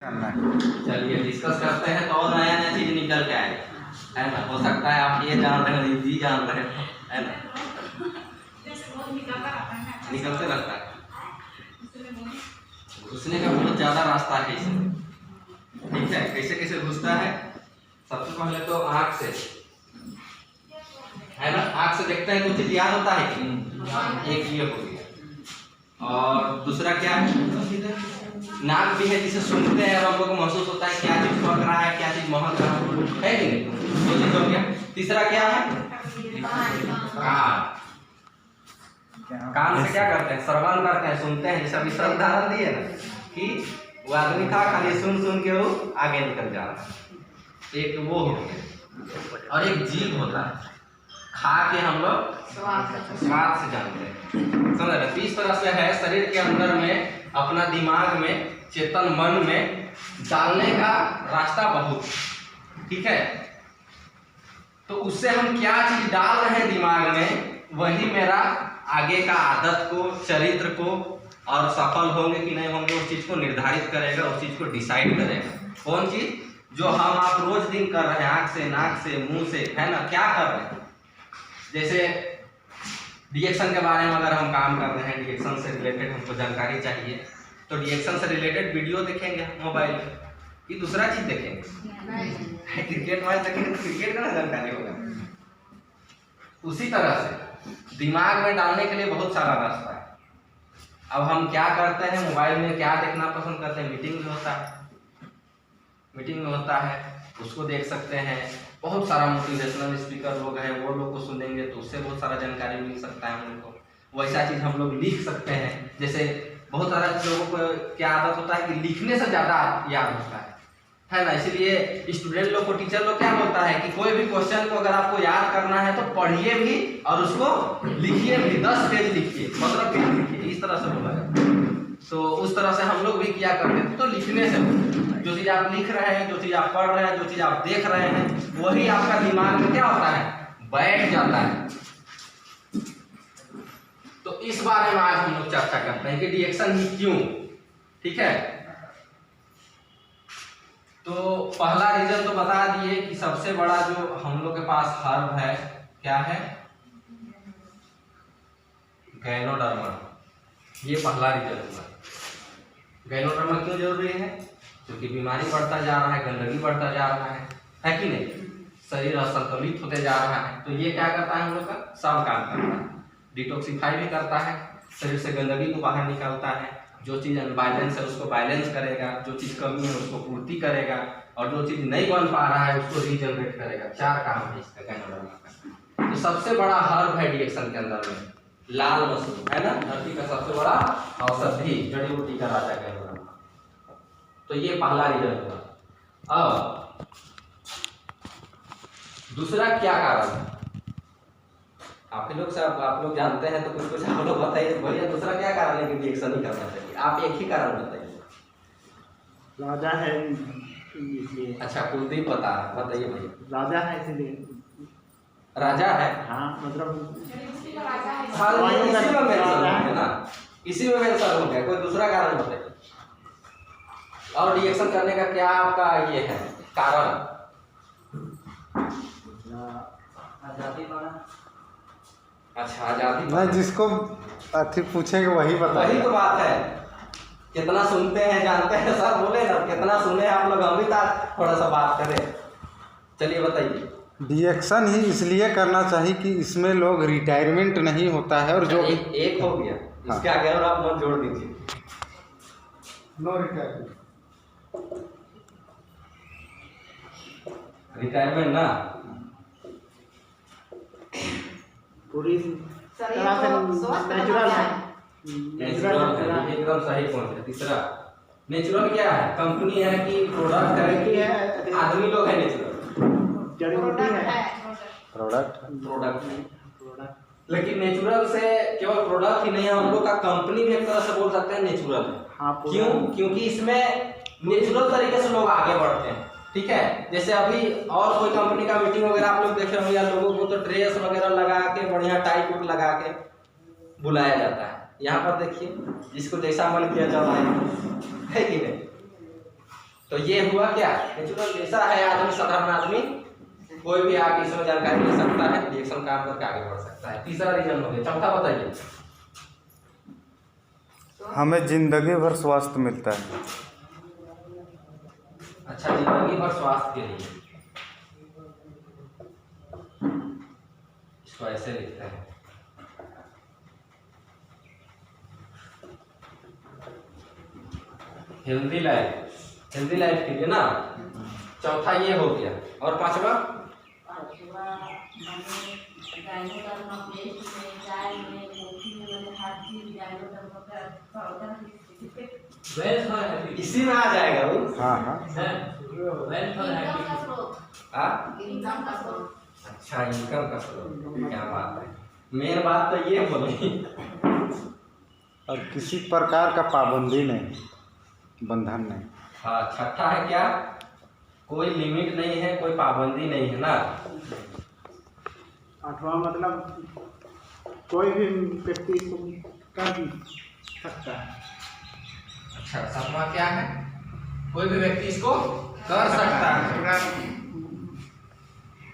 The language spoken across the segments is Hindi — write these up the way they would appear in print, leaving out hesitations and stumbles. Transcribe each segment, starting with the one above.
करना है। चलिए डिस्कस करते हैं तो और नया नया चीज निकल के आएगा, है ना। हो सकता है आप ये जान रहे हो, ये जान रहे हो, है ना। निकलते रहता है, घुसने का बहुत ज्यादा रास्ता है इसमें, ठीक है। कैसे कैसे घुसता है, सबसे पहले तो आँख से, है ना। आँख से देखते हैं, कुछ चीज याद होता है कि एक ये हो गया, और दूसरा क्या है, नाक भी है जिसे सुनते हैं और हम लोग को महसूस होता है क्या चीज पक रहा है, क्या चीज महक रहा है कि नहीं। दो चीज हो गया। तीसरा क्या है, कान। कान से क्या करते हैं, श्रवण करते हैं, सुनते हैं। जैसे अभी सब उदाहरण दिए ना कि वो आदमी था खाली सुन सुन के वो आगे निकल जा रहा है, एक वो हो गया। और एक जीभ होता है, खा के हम लोग स्वाद से जानते हैं, समझ रहे। तो इस तरह से है शरीर के अंदर में, अपना दिमाग में, चेतन मन में डालने का रास्ता बहुत, ठीक है। तो उससे हम क्या चीज डाल रहे हैं दिमाग में, वही मेरा आगे का आदत को, चरित्र को, और सफल होंगे कि नहीं होंगे उस चीज को निर्धारित करेगा, उस चीज को डिसाइड करेगा। कौन चीज, जो हम आप रोज दिन कर रहे हैं, आंख से, नाक से, मुंह से, है ना, क्या कर रहे हैं। जैसे डिएक्शन के बारे में अगर हम काम कर रहे हैं, डिएक्शन से रिलेटेड हमको जानकारी चाहिए, तो डिएक्शन से रिलेटेड वीडियो देखेंगे मोबाइल में, कि दूसरा चीज देखेंगे। क्रिकेट मैच देखेंगे तो क्रिकेट का ना जानकारी होगा। उसी तरह से दिमाग में डालने के लिए बहुत सारा रास्ता है। अब हम क्या करते हैं, मोबाइल में क्या देखना पसंद करते हैं, मीटिंग में होता है, मीटिंग में होता है, उसको देख सकते हैं। बहुत सारा मोटिवेशनल स्पीकर लोग हैं, वो लोग को सुनेंगे तो उससे बहुत सारा जानकारी मिल सकता है हम लोग को। वैसा चीज हम लोग लिख सकते हैं। जैसे बहुत सारा लोगों को क्या आदत होता है कि लिखने से ज्यादा याद होता है ना। इसलिए स्टूडेंट लोग को टीचर लोग क्या बोलता है कि कोई भी क्वेश्चन को अगर आपको याद करना है तो पढ़िए भी और उसको लिखिए भी, 10 पेज लिखिए, 15 पेज लिखिए, इस तरह से बोला जाता है। तो उस तरह से हम लोग भी किया करते थे। तो लिखने से जो चीज आप लिख रहे हैं, जो चीज आप पढ़ रहे हैं, जो चीज आप देख रहे हैं, वही आपका दिमाग में क्या होता है, बैठ जाता है। तो इस बारे में आज हम लोग चर्चा करते हैं कि डिएक्शन ही क्यों, ठीक है। तो पहला रीजन तो बता दिए कि सबसे बड़ा जो हम लोग के पास हर्ब है, क्या है, गैनोडर्मा। ये पहला रीजन हुआ। गैनोडर्मा क्यों जरूरी है, क्योंकि बीमारी बढ़ता जा रहा है, गंदगी बढ़ता जा रहा है कि नहीं, शरीर असंतुलित होते जा रहा है। तो ये क्या करता है, हम लोग का सब काम करता है, डिटॉक्सिफाई भी करता है, शरीर से गंदगी को बाहर निकालता है, जो चीज़ अनबैलेंस है उसको बैलेंस करेगा, जो चीज़ कमी है उसको पूर्ति करेगा, और जो चीज़ नहीं बन पा रहा है उसको रीजनरेट करेगा। 4 काम है इसका गैनोडर्मा का। तो सबसे बड़ा हर्ब है डिएक्शन के अंदर में लाल मशरूम, है ना, धरती का सबसे बड़ा औषधि, जड़ी बूटी का राजा गैनोडर्मा। तो ये पहला रीजन हुआ। अब दूसरा क्या कारण है, आप लोग से आप लोग जानते हैं तो कुछ आप लोग बताइए भैया, दूसरा क्या कारण है कि डिएक्शन ही करना चाहिए। आप एक ही कारण बताइए। राजा है इसलिए। अच्छा, कुलदीप बताइए भैया। राजा है इसलिए। राजा है, हाँ मतलब हाँ, इसी में मेंशन है ना, इसी में मेंशन हो गया। कोई दूसरा कारण बताइए। और डिएक्शन करने का क्या आपका ये है कारण, आजादी वाला। अच्छा, आजादी। मैं जिसको अथी पूछेंगे वही बताइए। वही तो बात है, कितना सुनते हैं जानते हैं, सर बोले ना कितना सुने आप लोग, हम भी थोड़ा सा बात करें। चलिए बताइए। डिएक्शन ही इसलिए करना चाहिए कि इसमें लोग रिटायरमेंट नहीं होता है, और जो एक हो गया, इसके आगे और आप मन जोड़ दीजिए। नो रिटायरमेंट, रिटायरमेंट ना, पूरी तरह से नेचुरल है। नेचुरल है, एकदम सही पॉइंट है। तीसरा नेचुरल क्या है, कंपनी है कि प्रोडक्ट है कि आदमी लोग है, नेचुरल जड़ी बूटी है, प्रोडक्ट। लेकिन नेचुरल से केवल प्रोडक्ट ही नहीं है, हम लोग का कंपनी भी एक तरह से बोल सकते हैं नेचुरल है। हाँ, क्यों, क्योंकि इसमें नेचुरल तरीके से लोग आगे बढ़ते हैं, ठीक है। जैसे अभी और कोई कंपनी का मीटिंग वगैरह आप लोग देखे होंगे, या लोगों को तो ड्रेस वगैरह लगा के बढ़िया टाई टूट लगा के बुलाया जाता है। यहाँ पर देखिए जिसको जैसा मन किया जाता है कि नहीं। तो ये हुआ क्या, नेचुरल ऐसा है आदमी, साधारण आदमी कोई भी आगे इसमें जानकारी ले सकता है, रिएक्शन काम करके आगे बढ़ सकता है। तीसरा रीजन हो गया। चौथा बताइए। हमें जिंदगी भर स्वास्थ्य मिलता है। अच्छा, जिंदगी भर स्वास्थ्य के लिए, इसको ऐसे लिखते हैं। हेल्दी लाइफ के लिए ना। चौथा ये हो गया। और पांचवा, इसी में आ जाएगा वो। हाँ। अच्छा, इनकम का स्रोत, क्या बात है। मेन बात तो ये बोली। और किसी प्रकार का पाबंदी नहीं, बंधन नहीं। हाँ, छठा है क्या, कोई लिमिट नहीं है, कोई पाबंदी नहीं है ना। आठवां मतलब कोई भी व्यक्ति इसको कर सकता है। अच्छा, सातवां क्या है, कोई भी व्यक्ति इसको कर सकता है।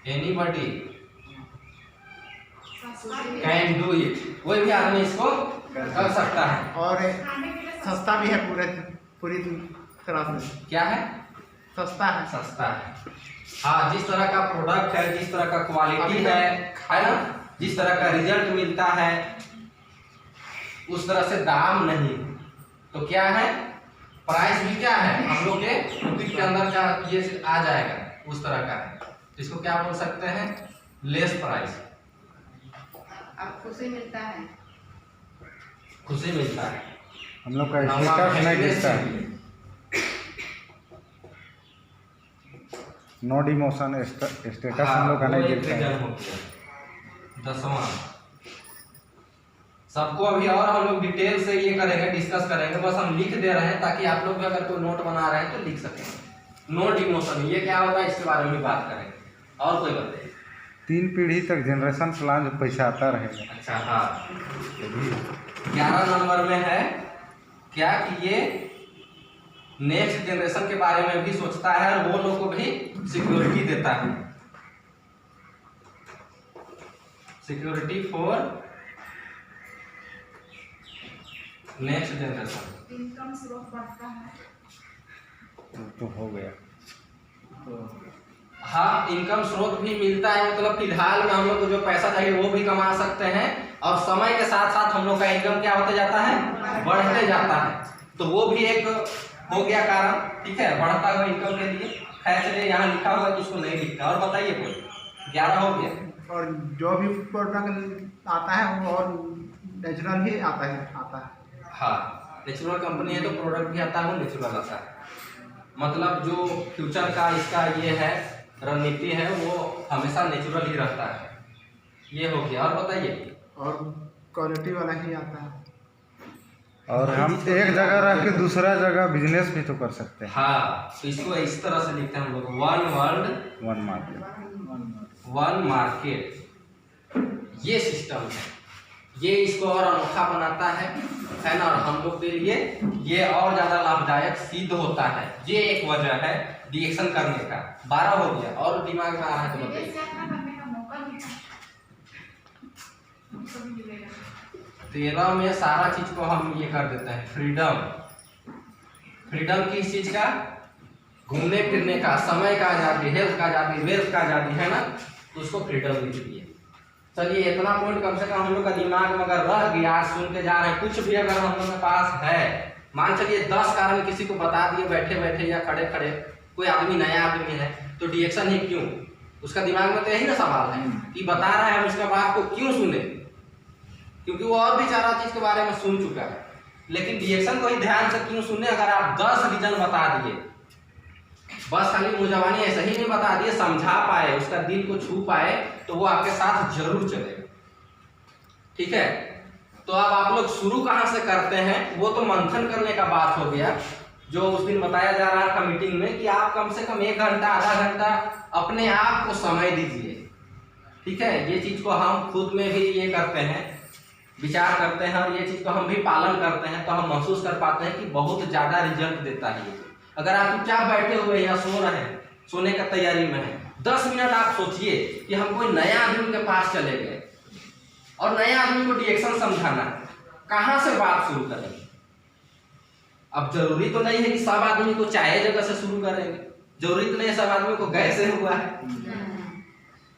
एनीबॉडी कैन डू इट, कोई भी आदमी इसको कर सकता है। और सस्ता भी है पूरी तरह से। क्या है, सस्ता है। सस्ता है। हाँ, जिस तरह का प्रोडक्ट है, जिस तरह का क्वालिटी है ना, जिस तरह का रिजल्ट मिलता है, उस तरह से दाम नहीं। तो क्या है, प्राइस भी क्या है, हम लोग के टॉपिक के अंदर का ये आ जाएगा, उस तरह का है। तो इसको क्या बोल सकते हैं, लेस प्राइस। अब खुशी मिलता है, खुशी मिलता है, हम लोग का स्टेटस नहीं दिखता है। नो डिमोशन स्टेटस हम लोग का नहीं दिखता है। 10वां, सबको अभी और हम लोग डिटेल से ये करेंगे, डिस्कस करेंगे, बस हम लिख दे रहे हैं ताकि आप लोग भी अगर कोई नोट बना रहे हैं तो लिख सकें। नो डिमोशन ये क्या होता है, इसके बारे में भी बात करेंगे। और कोई बताइए। 3 पीढ़ी तक जनरेशन प्लान जो पैसा आता रहेगा। अच्छा, हाँ, 11 नंबर में है क्या कि ये नेक्स्ट जनरेशन के बारे में भी सोचता है और वो लोग को भी सिक्योरिटी देता है। Security for next generation. Income स्रोत बढ़ता है। तो हो गया। हाँ, इनकम स्रोत भी मिलता है, मतलब फिलहाल में हम लोग को जो पैसा चाहिए वो भी कमा सकते हैं, और समय के साथ साथ हम लोग का इनकम क्या होता जाता है, बढ़ते जाता है। तो वो भी एक हो गया कारण, ठीक है, बढ़ता हुआ इनकम के लिए। खैर चलिए, यहाँ लिखा हुआ है, उसको नहीं लिखता। और बताइए कोई। 11 हो गया। और जो भी प्रोडक्ट आता है वो और नेचुरल ही आता है। हाँ, नेचुरल कंपनी है तो प्रोडक्ट भी आता है, नेचुरल आता है। मतलब जो फ्यूचर का इसका ये है रणनीति है, वो हमेशा नेचुरल ही रहता है। ये हो गया। और बताइए। और क्वालिटी वाला ही आता है। और हम एक जगह रह के दूसरा जगह बिजनेस भी तो कर सकते हैं। हाँ, तो इसको इस तरह से लिखते हैं हम लोग, one world one market. One market, ये सिस्टम है। ये इसको और अनोखा बनाता है ना, और हम लोग के लिए ये और ज़्यादा लाभदायक सिद्ध होता है। ये एक वजह है रिएक्शन करने का। 12 हो गया। और दिमाग में आ रहा है तो बताइए। करने का मौका मिलता है, हमको भी मिलेगा। 13 में सारा चीज को हम ये कर देते हैं, फ्रीडम। फ्रीडम किस चीज का, घूमने फिरने का, समय का आज़ादी, हेल्थ का आज़ादी, वेल्थ का आज़ादी, है ना, तो उसको फ्रीडम लिख दिए। चलिए, इतना पॉइंट कम से कम हम लोग का दिमाग में अगर रह गया, आज सुन के जा रहे हैं, कुछ भी अगर हम लोग के पास है, मान चलिए 10 कारण किसी को बता दिए बैठे बैठे या खड़े खड़े, कोई आदमी नया आदमी है तो रिएक्शन ही क्यों, उसका दिमाग में तो यही ना सवाल है कि बता रहा है, हम उसका बात को क्यों सुने, क्योंकि वो और भी सारा चीज के बारे में सुन चुका है। लेकिन रिएक्शन को ही ध्यान से क्यों सुने, अगर आप 10 रीजन बता दिए, बस खाली मुंहजबानी ऐसा ही नहीं बता दिए, समझा पाए, उसका दिल को छू पाए, तो वो आपके साथ जरूर चलेगा। ठीक है, तो अब आप लोग शुरू कहाँ से करते हैं, वो तो मंथन करने का बात हो गया, जो उस दिन बताया जा रहा था मीटिंग में कि आप कम से कम 1 घंटा आधा घंटा अपने आप को समय दीजिए। ठीक है, ये चीज को हम खुद में भी ये करते हैं, विचार करते हैं, और ये चीज को हम भी पालन करते हैं, तो हम महसूस कर पाते हैं कि बहुत ज्यादा रिजल्ट देता है। अगर आप चुपचाप बैठे हुए यहाँ सो रहे हैं, सोने का तैयारी में है, 10 मिनट आप सोचिए कि हम कोई नया आदमी के पास चले गए और नया आदमी को रिएक्शन समझाना है, कहाँ से बात शुरू करेंगे? अब जरूरी तो नहीं है कि सब आदमी को चाहे जगह से शुरू करेंगे, जरूरी तो नहीं है सब आदमी को कैसे हुआ है,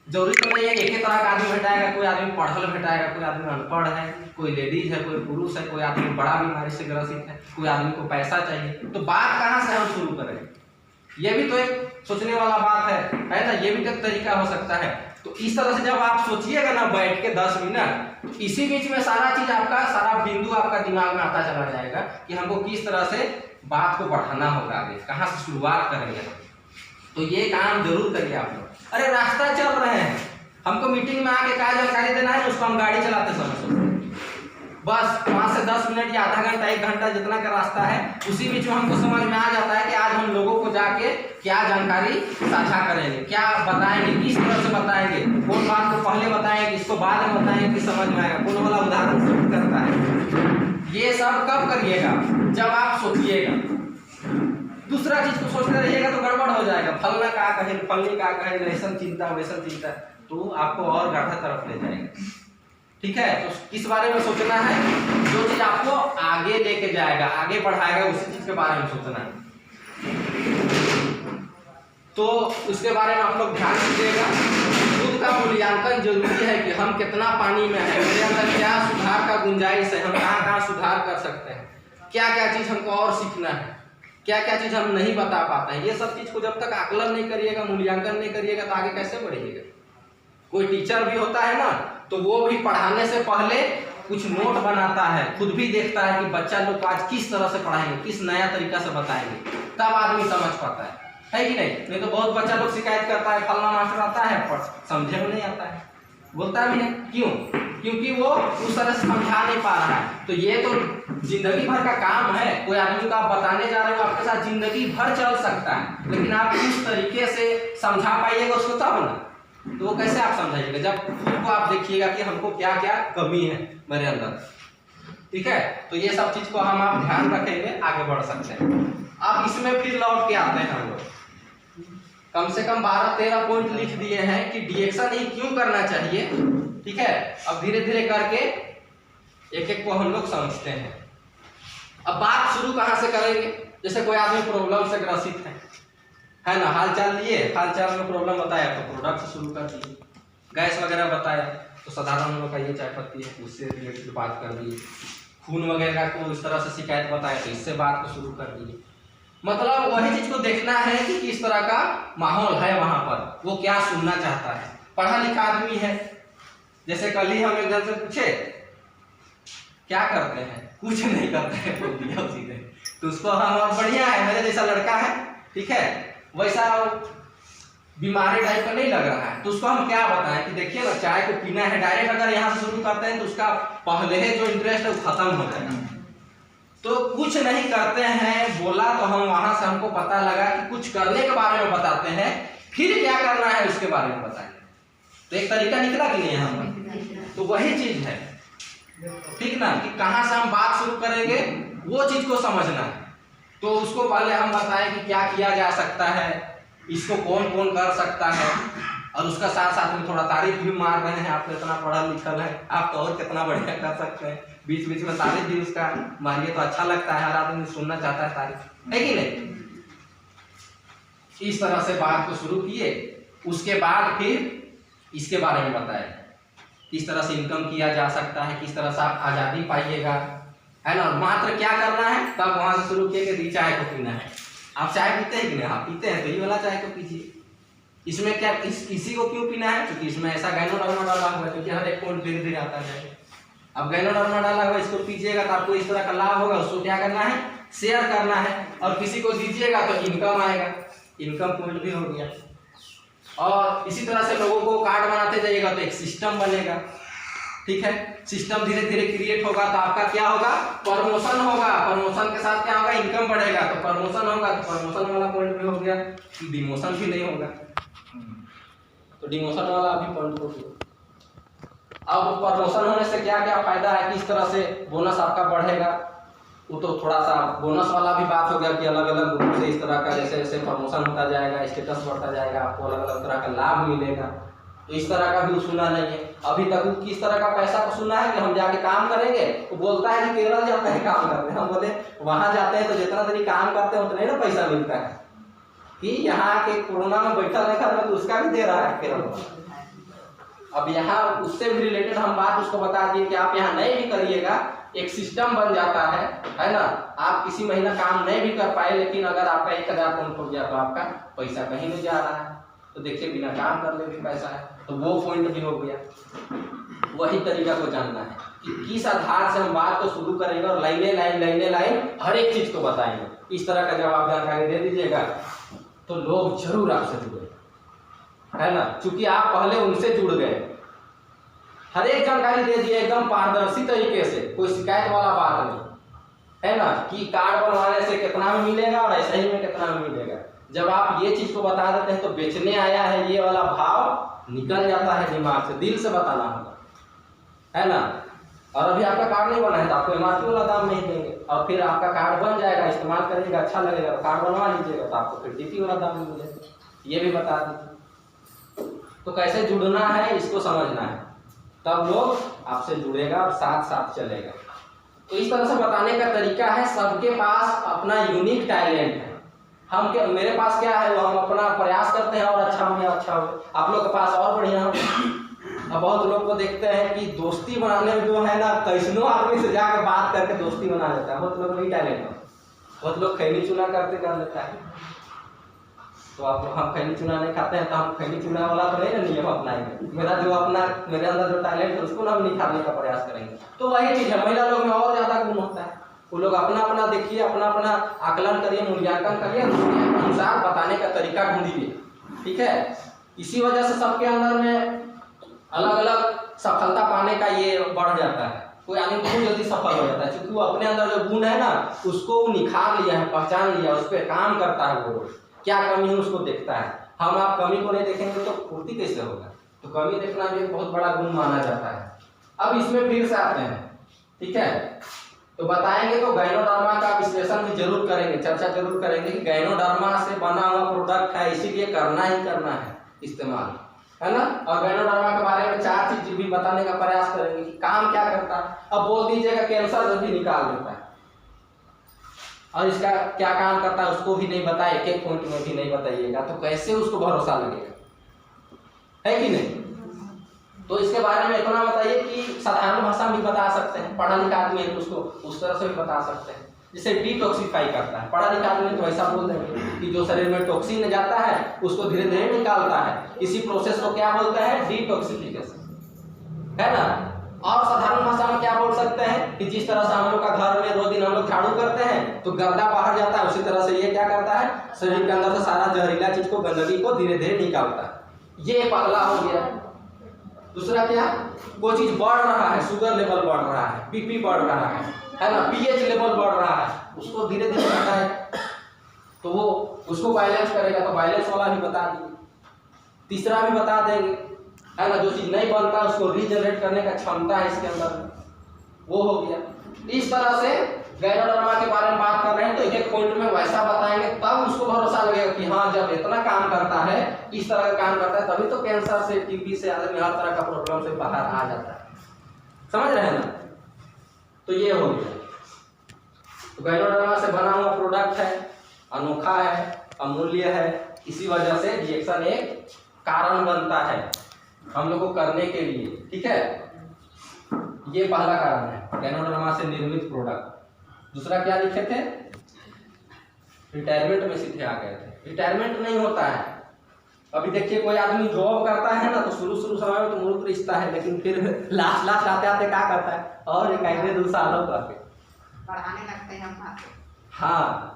जरूरी तो नहीं है एक ही तरह का आदमी भेटाएगा, कोई आदमी पढ़ल भेटाएगा, कोई आदमी अनपढ़ है, कोई लेडीज है, कोई पुरुष है, कोई आदमी बड़ा बीमारी से ग्रसित है, कोई आदमी को पैसा चाहिए। तो बात कहाँ से हम शुरू करें? ये भी तो एक सोचने वाला बात है ना, ये भी तो एक तरीका हो सकता है। तो इस तरह से जब आप सोचिएगा ना बैठ के 10 मिनट, तो इसी बीच में सारा चीज आपका, सारा बिंदु आपका दिमाग में आता चला जाएगा कि हमको किस तरह से बात को बढ़ाना होगा, आगे कहाँ से शुरुआत करेंगे। तो ये काम जरूर करिए आप लोग। अरे रास्ता चल रहे हैं, हमको मीटिंग में आके क्या जानकारी देना है, उसको हम गाड़ी चलाते समय सोचते, बस वहाँ से 10 मिनट या आधा घंटा 1 घंटा जितना का रास्ता है, उसी बीच में हमको समझ में आ जाता है कि आज हम लोगों को जाके क्या जानकारी साझा करेंगे, क्या बताएंगे, किस तरह से बताएंगे, कौन बात को पहले बताएंगे, किसको बाद में बताएंगे कि समझ में आएगा, कौन वाला उदाहरण सूट करता है। ये सब कब करिएगा? जब आप सोचिएगा। दूसरा चीज को सोचते रहिएगा तो गड़बड़ हो जाएगा, फलना का कहे, फलनी का कहे, ऐसा चिंता वैसा चिंता, तो आपको और गड्ढा तरफ ले जाएगा। ठीक है, तो किस बारे में सोचना है? जो चीज आपको आगे लेके जाएगा, आगे बढ़ाएगा, उसी चीज के बारे में सोचना है। तो उसके बारे में आप लोग ध्यान दीजिएगा। खुद का मूल्यांकन जरूरी है कि हम कितना पानी में है, मेरे अंदर क्या सुधार का गुंजाइश है, हम कहाँ कहाँ सुधार कर सकते हैं, क्या क्या चीज हमको और सीखना है, क्या क्या चीज हम नहीं बता पाते हैं। ये सब चीज को जब तक आकलन नहीं करिएगा, मूल्यांकन नहीं करिएगा, तो आगे कैसे बढ़िएगा? कोई टीचर भी होता है ना, तो वो भी पढ़ाने से पहले कुछ नोट बनाता है, खुद भी देखता है कि बच्चा लोग को आज किस तरह से पढ़ाएंगे, किस नया तरीका से बताएंगे, तब आदमी समझ पाता है कि नहीं? नहीं तो बहुत बच्चा लोग शिकायत करता है, फलना मास्टर आता है पर समझे में नहीं आता है, बोलता भी है, क्यों? क्योंकि वो उस तरह से समझा नहीं पा रहा है। तो ये तो जिंदगी भर का काम है, कोई आदमी को आप बताने जा रहे हो, आपके साथ जिंदगी भर चल सकता है, लेकिन आप किस तरीके से समझा पाइएगा उसको तब ना, तो वो कैसे आप समझाइएगा? जब खुद को आप देखिएगा कि हमको क्या क्या कमी है मेरे अंदर। ठीक है, तो ये सब चीज को हम आप ध्यान रखेंगे, आगे बढ़ सकते हैं। अब इसमें फिर लौट के आते हैं हम लोग, कम से कम 12-13 पॉइंट लिख दिए हैं कि डिएक्शन ही क्यों करना चाहिए। ठीक है, अब धीरे धीरे करके एक एक को हम लोग समझते हैं। अब बात शुरू कहाँ से करेंगे? जैसे कोई आदमी प्रॉब्लम से ग्रसित है ना, हाल चाल लिए, हाल चाल में प्रॉब्लम बताया तो प्रोडक्ट से शुरू कर दिए, गैस वगैरह बताया तो साधारण हम लोग का ये चाय पत्ती है, उससे रिलेटेड बात कर दिए, खून वगैरह को इस तरह से शिकायत बताया तो इससे बात को शुरू कर दिए। मतलब वही चीज को देखना है कि किस तरह का माहौल है वहां पर, वो क्या सुनना चाहता है। पढ़ा लिखा आदमी है, जैसे कल ही हम एक जन से पूछे क्या करते हैं, कुछ नहीं करते हैं, बोल दिया उसी ने, तो उसको हम और बढ़िया है, मेरे जैसा लड़का है, ठीक है, वैसा बीमारी टाइप का नहीं लग रहा है, तो उसको हम क्या बताएं कि देखिए ना चाय को पीना है, डायरेक्ट अगर यहाँ से शुरू करते हैं तो उसका पहले जो इंटरेस्ट है वो खत्म हो जाएगा। तो कुछ नहीं करते हैं बोला तो हम वहां से हमको पता लगा कि कुछ करने के बारे में बताते हैं, फिर क्या करना है उसके बारे में बताएंगे, तो एक तरीका निकला कि नहीं यहाँ पर? तो वही चीज है, ठीक ना, कि कहाँ से हम बात शुरू करेंगे वो चीज को समझना है। तो उसको पहले हम बताएं कि क्या किया जा सकता है, इसको कौन कौन कर सकता है, और उसका साथ साथ में थोड़ा तारीफ भी मार रहे हैं, आप इतना पढ़ा लिखल है, आप तो और कितना बढ़िया कर सकते हैं, बीच बीच में तारीफ भी उसका मारिए तो अच्छा लगता है, हर आदमी सुनना चाहता है तारीफ, है कि नहीं? इस तरह से बात को शुरू किए, उसके बाद फिर इसके बारे में बताएं किस तरह से इनकम किया जा सकता है, किस तरह से आप आज़ादी पाइएगा, है ना। मात्र क्या करना है, तब वहां से शुरू किए कि चाय को पीना है। आप चाय पीते हैं कि नहीं? आप पीते हैं तो ये वाला चाय को पीजिए। इसमें क्या किसी को क्यों पीना है? क्योंकि इसमें ऐसा गैनोडर्मा डाला हुआ है, क्योंकि हर एक पॉइंट धीरे धीरे आता है। अब गैनोडर्मा डाला हुआ इसको पीजिएगा तो आपको इस तरह का लाभ होगा, उसको क्या करना है, शेयर करना है, और किसी को दीजिएगा तो इनकम आएगा, इनकम पॉइंट भी हो गया। और इसी तरह से लोगों को कार्ड बनाते जाइएगा तो एक सिस्टम बनेगा, ठीक है। सिस्टम धीरे धीरे क्रिएट होगा तो आपका क्या होगा, प्रमोशन होगा, प्रमोशन के साथ क्या होगा, इनकम बढ़ेगा, तो प्रमोशन होगा तो प्रमोशन वाला पॉइंट भी हो गया, डिमोशन भी नहीं होगा तो डिमोशन वाला भी पॉइंट हो गया। अब प्रमोशन होने से क्या क्या फायदा है, किस तरह से बोनस आपका बढ़ेगा, वो तो थोड़ा सा बोनस वाला भी बात हो गया कि अलग अलग ग्रुप से इस तरह का जैसे जैसे प्रमोशन होता जाएगा, स्टेटस बढ़ता जाएगा, आपको अलग अलग तरह का लाभ मिलेगा। तो इस तरह का भी सुना नहीं है अभी तक। वो किस तरह का पैसा को सुना है कि हम जाके काम करेंगे, वो बोलता है कि केरल जाते हैं काम करने, हम बोले वहाँ जाते हैं तो जितना देरी काम करते हैं उतना ही ना पैसा मिलता है, कि यहाँ के कोरोना में बैठा रखा तो उसका भी दे रहा है केरल। अब यहाँ उससे भी रिलेटेड हम बात उसको बता दिए कि आप यहाँ नहीं भी करिएगा, एक सिस्टम बन जाता है ना। आप किसी महीना काम नहीं भी कर पाए, लेकिन अगर आपका 1000 पॉइंट हो गया तो आपका पैसा कहीं नहीं जा रहा है। तो देखिए बिना काम कर ले भी पैसा है, तो वो पॉइंट भी हो गया। वही तरीका को जानना है कि किस आधार से हम बात को शुरू करेंगे और लाइन हर एक चीज को बताएंगे। इस तरह का जब आप जानकारी दे दीजिएगा तो लोग जरूर आपसे जुड़े, है ना, क्योंकि आप पहले उनसे जुड़ गए। हर एक जानकारी दे दिए एकदम पारदर्शी तरीके से, कोई शिकायत वाला बात नहीं, है ना, कि कार्ड बनवाने से कितना में मिलेगा और ऐसे ही में कितना में मिलेगा। जब आप ये चीज को बता देते हैं तो बेचने आया है ये वाला भाव निकल जाता है दिमाग से, दिल से बताना होगा, है ना। और अभी आपका कार्ड नहीं बना है तो आपको MRP वाला दाम नहीं देंगे, और फिर आपका कार्ड बन जाएगा, इस्तेमाल करिएगा, अच्छा लगेगा, कार्ड बनवा लीजिएगा तो आपको फिर DP वाला दाम मिलेगा। ये भी बता दीजिए। तो कैसे जुड़ना है इसको समझना है, तब लोग आपसे जुड़ेगा और साथ साथ चलेगा। तो इस तरह से बताने का तरीका है। सबके पास अपना यूनिक टैलेंट है। हम क्या, मेरे पास क्या है वो हम अपना प्रयास करते हैं और अच्छा हो। आप लोग के पास और बढ़िया हो। अब बहुत लोग को देखते हैं कि दोस्ती बनाने में जो है ना, कैसनो आदमी से जाकर बात करके दोस्ती बना लेता है। बहुत लोग नहीं टैलेंट है, बहुत लोग खैनी चुना करते कर लेता है। तो आप हम खैनी चुना नहीं खाते हैं तो हम खैनी चुना वाला तो नहीं ना नियम अपनाएंगे। मेरे अंदर जो टैलेंट है उसको हम निखारने का प्रयास करेंगे। तो वही चीज है, महिला लोग में और ज्यादा गुण होता है। वो लोग अपना अपना देखिए, अपना अपना आकलन करिए, मूल्यांकन करिए, उसके अनुसार बताने का तरीका ढूंढिए, ठीक है। इसी वजह से सबके अंदर में अलग अलग सफलता पाने का ये बढ़ जाता है। कोई आदमी बहुत जल्दी सफल हो जाता है क्योंकि वो अपने अंदर जो गुण है ना उसको निखार लिया है, पहचान लिया, उस पर काम करता है। वो क्या कमी है उसको देखता है। हम आप कमी को नहीं देखेंगे तो पूर्ति कैसे होगा। तो कमी देखना भी एक बहुत बड़ा गुण माना जाता है। अब इसमें फिर से आते हैं, ठीक है। तो बताएंगे तो गायनोडर्मा का विश्लेषण भी जरूर करेंगे, चर्चा जरूर करेंगे कि गायनोडर्मा से बना हुआ प्रोडक्ट है, इसीलिए करना ही करना है इस्तेमाल, है ना। और गायनोडर्मा के बारे में 4 चीज भी बताने का प्रयास करेंगे कि काम क्या करता है। अब बोल दीजिएगा कैंसर भी निकाल देता है और इसका क्या काम करता है उसको भी नहीं बताए, एक पॉइंट में भी नहीं बताइएगा तो कैसे उसको भरोसा लगेगा, है कि नहीं। तो इसके बारे में इतना बताइए कि साधारण भाषा में बता सकते हैं। पढ़ा लिखा आदमी है तो उसको उस तरह से भी बता सकते हैं। जिसे डिटॉक्सिफाई करता है, पढ़ा लिखा आदमी तो ऐसा बोल देंगे कि जो शरीर में टॉक्सिन जाता है उसको धीरे धीरे निकालता है। इसी प्रोसेस को क्या बोलते हैं, डिटॉक्सिफिकेशन, है ना। और साधारण भाषा में क्या बोल सकते हैं कि जिस तरह से हम लोग का घर में रोज दिन हम लोग झाड़ू करते हैं तो गर्दा बाहर जाता है, उसी तरह से ये क्या करता है, शरीर के अंदर से सारा जहरीला चीज को, गंदगी को धीरे धीरे निकालता है। ये पहला हो गया। दूसरा क्या, कोई चीज बढ़ रहा है, शुगर लेवल बढ़ रहा है, बीपी बढ़ रहा है ना, पीएच लेवल बढ़ रहा है, उसको धीरे धीरे बताए तो वो उसको बैलेंस करेगा। तो बैलेंस वाला भी बता दिए। तीसरा भी बता देंगे, है ना, जो चीज नहीं बनता उसको रीजनरेट करने का क्षमता है इसके अंदर, वो हो गया। इस तरह से गायनोडर्मा के बारे में बात कर रहे हैं तो एक पॉइंट में वैसा बताएंगे तब उसको भरोसा लगेगा कि हाँ जब इतना काम करता है, इस तरह का काम करता है, तभी तो कैंसर से, टीबी से, आदमी हर तरह का प्रॉब्लम से बाहर आ जाता है। समझ रहे हैं ना। तो ये हो गया। तो गायनोडर्मा से बना हुआ प्रोडक्ट है, अनोखा है, अमूल्य है, इसी वजह से रिएक्शन एक कारण बनता है हम लोग को करने के लिए, ठीक है। ये पहला कारण है गायनोडर्मा से निर्मित प्रोडक्ट। दूसरा क्या लिखे थे, रिटायरमेंट में सीधे आ गए थे। रिटायरमेंट नहीं होता है। अभी देखिए कोई आदमी जॉब करता है ना तो शुरू समय में तो मुल्क रिश्ता है, लेकिन फिर लास्ट आते आते क्या करता है, और एक आधे 2 सालों करके बढ़ाने लगते हैं हम। हाँ,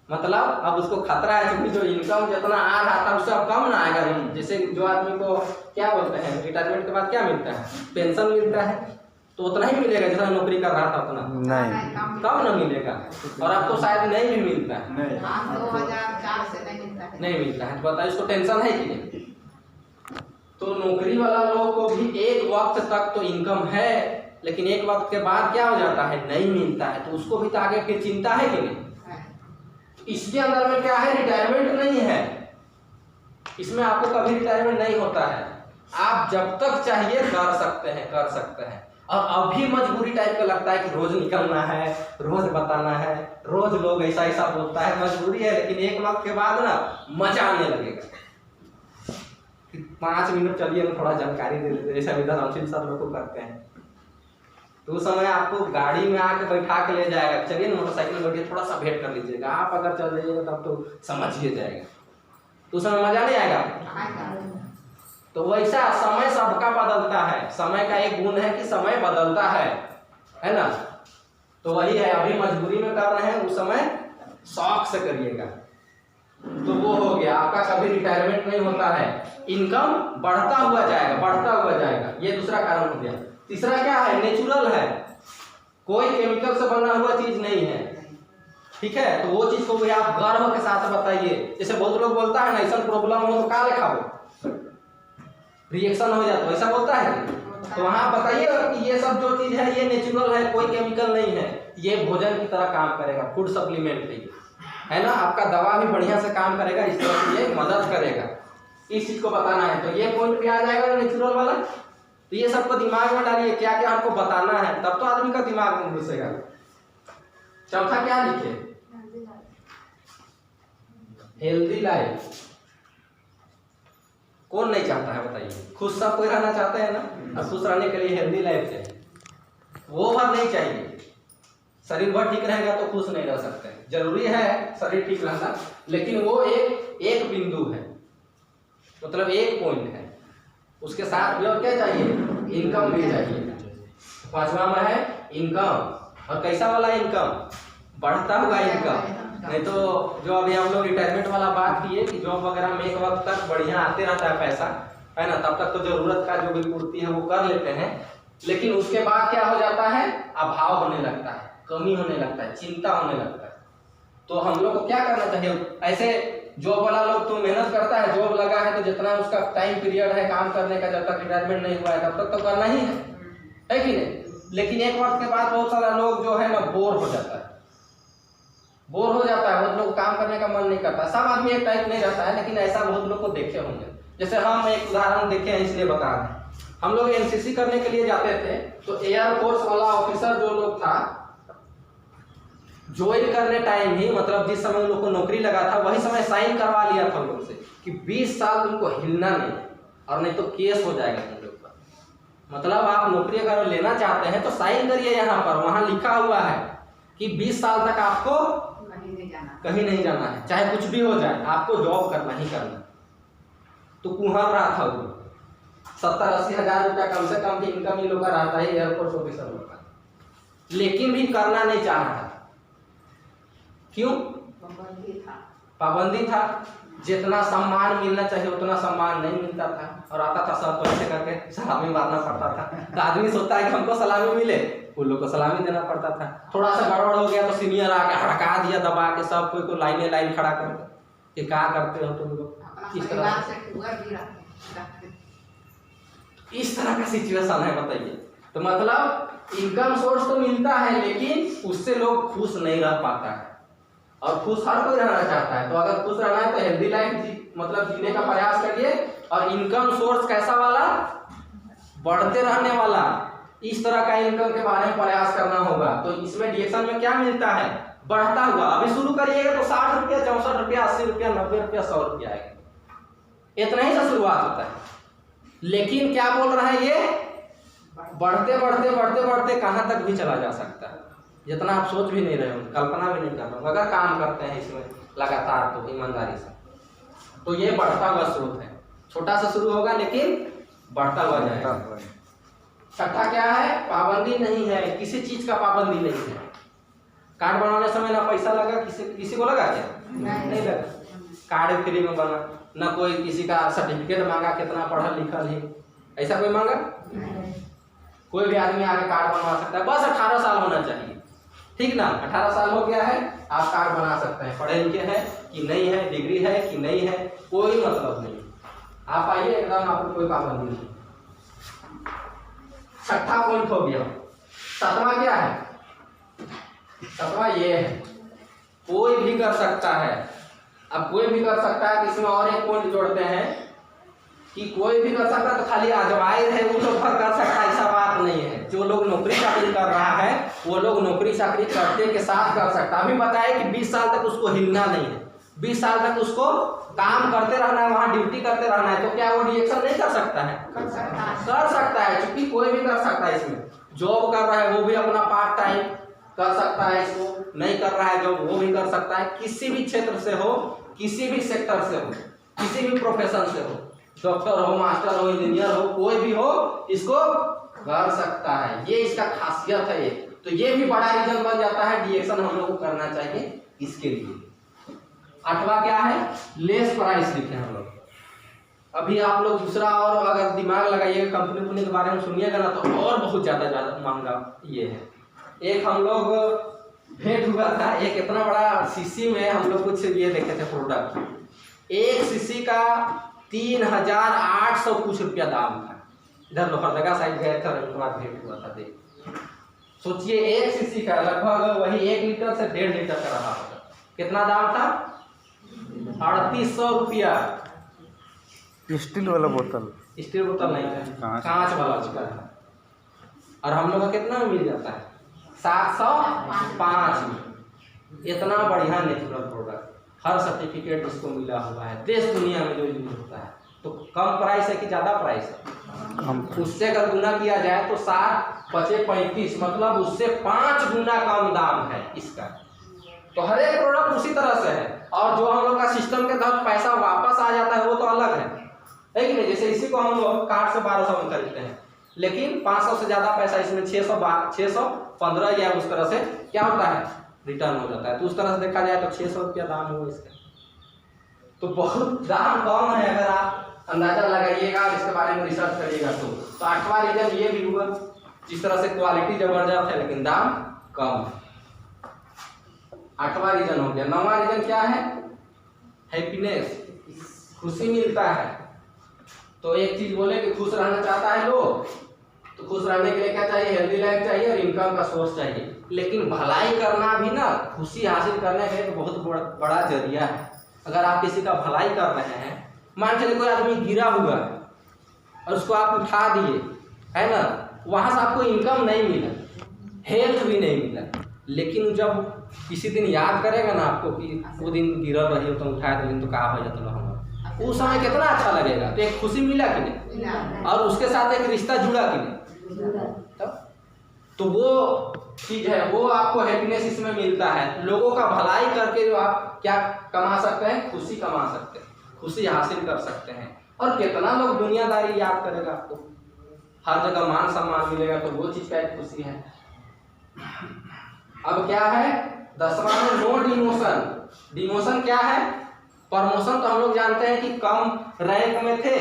मतलब अब उसको खतरा है क्योंकि जो इनकम जितना आ रहा था उससे अब कम ना आएगा। जैसे जो आदमी को क्या बोलते हैं, रिटायरमेंट के बाद क्या मिलता है, पेंशन मिलता है, तो उतना ही मिलेगा जितना नौकरी कर रहा था उतना नहीं, कम ना मिलेगा। और अब तो शायद नहीं भी मिलता है, नहीं, 2004 से नहीं मिलता है, नहीं मिलता है। तो बताइए इसको टेंशन है कि नहीं। तो नौकरी वाला लोग को भी एक वक्त तक तो इनकम है, लेकिन एक वक्त के बाद क्या हो जाता है, नहीं मिलता है, तो उसको भी तो आगे फिर चिंता है कि नहीं। इसके अंदर में क्या है, रिटायरमेंट नहीं है, इसमें आपको कभी रिटायरमेंट नहीं होता है, आप जब तक चाहिए कर सकते हैं। और अभी मजबूरी टाइप का लगता है कि रोज निकलना है, रोज बताना है, रोज लोग ऐसा ऐसा बोलता है, मजबूरी है, लेकिन एक वक्त के बाद ना मजा आने लगेगा। 5 मिनट चलिए हम थोड़ा जानकारी दे देते, जैसा विधानशील सर लोग को करते हैं, तो उस समय आपको गाड़ी में आके बैठा के ले जाएगा, चलिए ना मोटरसाइकिल में बैठिए, थोड़ा सा भेंट कर लीजिएगा, आप अगर चल जाइएगा तब तो समझिए जाएगा, तो उस समय मजा नहीं आएगा। तो वैसा समय सबका बदलता है, समय का एक गुण है कि समय बदलता है ना। तो वही है, अभी मजबूरी में कर रहे हैं, उस समय शौक से करिएगा। तो वो हो गया, आपका कभी रिटायरमेंट नहीं होता है, इनकम बढ़ता हुआ जाएगा, ये दूसरा कारण हो गया। तीसरा क्या है, नेचुरल है, कोई केमिकल से बना हुआ चीज नहीं है, ठीक है। तो वो चीज को भी आप गर्व के साथ बताइए। जैसे बहुत लोग बोलता है ना, ऐसा प्रॉब्लम हो तो का लिखाओ, रिएक्शन हो जाता है, ऐसा बोलता है। तो वहाँ बताइए कि ये सब जो चीज है ये नेचुरल है, कोई केमिकल नहीं है, ये भोजन की तरह काम करेगा, फूड सप्लीमेंट है ना, आपका दवा भी बढ़िया से काम करेगा, इस तरह से ये मदद करेगा, इस चीज को बताना है। तो ये पॉइंट भी आ जाएगा नेचुरल वाला। तो ये सबको दिमाग में डालिए, क्या क्या आपको बताना है, तब तो आदमी का दिमाग में घुसेगा। चौथा क्या लिखे, हेल्दी लाइफ। कौन नहीं चाहता है बताइए, खुश सब कोई रहना चाहते हैं ना, और खुश रहने के लिए हेल्दी लाइफ चाहिए। वो भर नहीं चाहिए, शरीर भर ठीक रहेगा तो खुश नहीं रह सकते, जरूरी है शरीर ठीक रहना, लेकिन वो एक बिंदु है, मतलब एक पॉइंट है, उसके साथ भी और क्या चाहिए, इनकम भी चाहिए। 5वां में है इनकम, और कैसा वाला इनकम, बढ़ता हुआ इनकम। नहीं तो जो अभी हम लोग रिटायरमेंट वाला बात किए कि जॉब वगैरह में एक वक्त तक बढ़िया आते रहता है पैसा, है ना, तब तक तो जरूरत का जो भी पूर्ति है वो कर लेते हैं, लेकिन उसके बाद क्या हो जाता है, अभाव होने लगता है, कमी होने लगता है, चिंता होने लगता है। तो हम लोग को क्या करना चाहिए, ऐसे जॉब वाला लोग तो मेहनत करता है, जॉब लगा है तो जितना उसका टाइम पीरियड है काम करने का, जब तक रिटायरमेंट नहीं हुआ है तब तक तो करना ही है कि नहीं। लेकिन एक वक्त के बाद बहुत सारा लोग जो है ना बहुत लोग काम करने का मन नहीं करता। सब आदमी एक टाइप नहीं रहता है, लेकिन ऐसा बहुत लोग को देखे होंगे। जैसे हम एक उदाहरण देखे हैं इसलिए बता रहे हैं, हम लोग एनसीसी करने के लिए जाते थे, तो एयरफोर्स वाला ऑफिसर जो लोग था, ज्वाइन करने टाइम ही, मतलब जिस समय उन लोग को नौकरी लगा था वही समय साइन करवा लिया था लोग से कि 20 साल उनको हिलना नहीं, और नहीं तो केस हो जाएगा तुम लोग पर। मतलब आप नौकरी अगर लेना चाहते हैं तो साइन करिए यहाँ पर, वहां लिखा हुआ है कि 20 साल तक आपको कहीं नहीं जाना है, चाहे कुछ भी हो जाए, आपको जॉब करना ही करना। तो कुहर रहा था वो, 70-80 हजार रुपया कम से कम की इनकम ये लोग का रहता है एयरफोर्स ऑफिसर लोग का, लेकिन भी करना नहीं चाह रहा था। क्यों? पाबंदी था, जितना सम्मान मिलना चाहिए उतना सम्मान नहीं मिलता था, और आता था सब तो ऐसे करके सलामी मारना पड़ता था। तो आदमी सोचता है कि हमको सलामी मिले, उन लोग को सलामी देना पड़ता था। थोड़ा सा गड़बड़ हो गया तो सीनियर आके हड़का दिया दबा के, सब कोई को लाइन खड़ा कर कि क्या करते हो तुम लोग, इस तरह इस तरह का सिचुएशन है, बताइए। तो मतलब इनकम सोर्स तो मिलता है, लेकिन उससे लोग खुश नहीं रह पाता है, और खुश हर कोई रहना चाहता है। तो अगर खुश रहना है तो हेल्दी लाइफ मतलब जीने का प्रयास करिए, और इनकम सोर्स कैसा वाला, बढ़ते रहने वाला, इस तरह का इनकम के बारे में प्रयास करना होगा। तो इसमें डिएक्शन में क्या मिलता है, बढ़ता हुआ। अभी शुरू करिएगा तो 60 रुपया, 64 रुपया, 80 रुपया, 90 रुपया, 100 रुपया आएगा, इतना ही से शुरुआत होता है। लेकिन क्या बोल रहा है ये, बढ़ते बढ़ते कहाँ तक भी चला जा सकता है, जितना आप सोच भी नहीं रहे हो, कल्पना भी नहीं कर रहे हो, अगर काम करते हैं इसमें लगातार तो ईमानदारी से। तो ये बढ़ता हुआ स्रोत है, छोटा सा शुरू होगा लेकिन बढ़ता हुआ जाएगा। छठा क्या है, पाबंदी नहीं है, किसी चीज का पाबंदी नहीं है। कार्ड बनाने समय ना पैसा लगा, किसी को लगा क्या, नहीं लगा, कार्ड फ्री में बना, ना कोई किसी का सर्टिफिकेट मांगा कितना पढ़ल लिखल है, ऐसा कोई मांगा, कोई भी आदमी आके कार्ड बनवा सकता है, बस 18 साल होना चाहिए, ठीक ना। 18 साल हो गया है, आप कार्ड बना सकते हैं, पढ़े लिखे हैं कि नहीं है, डिग्री है कि नहीं है, कोई मतलब नहीं, आप आइए, एकदम आपको कोई पाबंदी नहीं। छठा पॉइंट हो गया, सातवां क्या है? सातवां ये है, कोई भी कर सकता है। अब कोई भी कर सकता है, इसमें और एक पॉइंट जोड़ते हैं कि कोई भी कर सकता है, तो खाली अजवाइर है वो लोग कर सकता है, ऐसा बात नहीं है। जो लोग नौकरी चाकरी कर रहा है वो लोग नौकरी चाकरी करते के साथ कर सकता है। अभी बताया कि 20 साल तक उसको हिलना नहीं है, 20 साल तक उसको काम करते रहना है, वहाँ ड्यूटी करते रहना है, तो क्या वो डिएक्शन नहीं कर सकता है? कर सकता है। कर सकता है, क्योंकि कोई भी कर सकता है। इसमें जॉब कर रहा है वो भी अपना पार्ट टाइम कर सकता है, इसको नहीं कर रहा है जॉब वो भी कर सकता है। किसी भी क्षेत्र से हो, किसी भी सेक्टर से हो, किसी भी प्रोफेशन से हो, डॉक्टर हो, मास्टर हो, इंजीनियर हो, कोई भी हो, इसको कर सकता है। ये इसका खासियत है। ये तो ये भी बड़ा रीजन बन जाता है डिएक्शन हम लोग को करना चाहिए इसके लिए। आठवां क्या है? लेस प्राइस लिखे हम लोग। अभी आप लोग दूसरा और अगर दिमाग लगाइएगा कंपनी के बारे में सुनिएगा ना, तो और बहुत ज्यादा महंगा ये है। एक हम लोग भेंट हुआ था, एक इतना बड़ा शीशी में हम लोग कुछ ये देखे थे प्रोडक्ट, एक शीशी का 3800 कुछ रुपया दाम था। इधर लोहरदगा साइड गए थे, उनके बाद भेंट हुआ था। देख सोचिए, एक शीशी का लगभग वही 1 लीटर से 1.5 लीटर का रहा होगा। कितना दाम था? 3800 रुपया। स्टील वाला बोतल, स्टील बोतल नहीं था, कांच वाला उसका था। और हम लोग का कितना में मिल जाता है? 705 में। इतना बढ़िया नेचुरल प्रोडक्ट, हर सर्टिफिकेट उसको मिला हुआ है, देश दुनिया में जो यूज होता है। तो कम प्राइस है कि ज़्यादा प्राइस है? उससे अगर गुना किया जाए तो 7 5 35, मतलब उससे 5 गुना कम दाम है इसका। तो हर एक प्रोडक्ट उसी तरह से है। और जो हम लोग का सिस्टम के तहत पैसा वापस आ जाता है वो तो अलग है कि नहीं? जैसे इसी को हम लोग कार्ड से 1200 में खरीदते हैं, लेकिन 500 से ज़्यादा पैसा इसमें 615 या उस तरह से क्या होता है, रिटर्न हो जाता है। तो उस तरह से देखा जाए तो 600 रुपया दाम हुआ इसका, तो बहुत दाम कम है। अगर आप अंदाजा लगाइएगा, इसके बारे में रिसर्च करिएगा तो आठवां रीजन ये भी हुआ, जिस तरह से क्वालिटी जबरदस्त है लेकिन दाम कम है। आठवां रीजन हो गया। नौवां रीजन क्या है? हैप्पीनेस, खुशी मिलता है। तो एक चीज बोले कि खुश रहना चाहता है लोग, तो खुश रहने के लिए क्या चाहिए? हेल्दी लाइफ चाहिए और इनकम का सोर्स चाहिए। लेकिन भलाई करना भी ना खुशी हासिल करने के लिए बहुत बड़ा जरिया है। अगर आप किसी का भलाई कर रहे हैं, मान चलिए कोई आदमी गिरा हुआ है और उसको आप उठा दिए, है ना, वहां से आपको इनकम नहीं मिला, हेल्थ भी नहीं मिला, लेकिन जब किसी दिन याद करेगा ना आपको कि वो दिन गिरा रही हो तो उठाया तो कहा हो जाता हमारा, उस समय कितना अच्छा लगेगा। तो एक खुशी मिला कि नहीं, और उसके साथ एक रिश्ता जुड़ा कि नहीं, तो वो चीज है, वो आपको हैप्पीनेस इसमें मिलता है। लोगों का भलाई करके जो आप क्या कमा सकते हैं? खुशी कमा सकते हैं, खुशी हासिल कर सकते हैं। और कितना लोग दुनियादारी याद करेगा आपको, हर जगह मान सम्मान मिलेगा, तो वो चीज का एक खुशी है। अब क्या है? 10वां में नो डिमोशन। डिमोशन क्या है? प्रमोशन तो हम लोग जानते हैं कि कम रैंक में थे,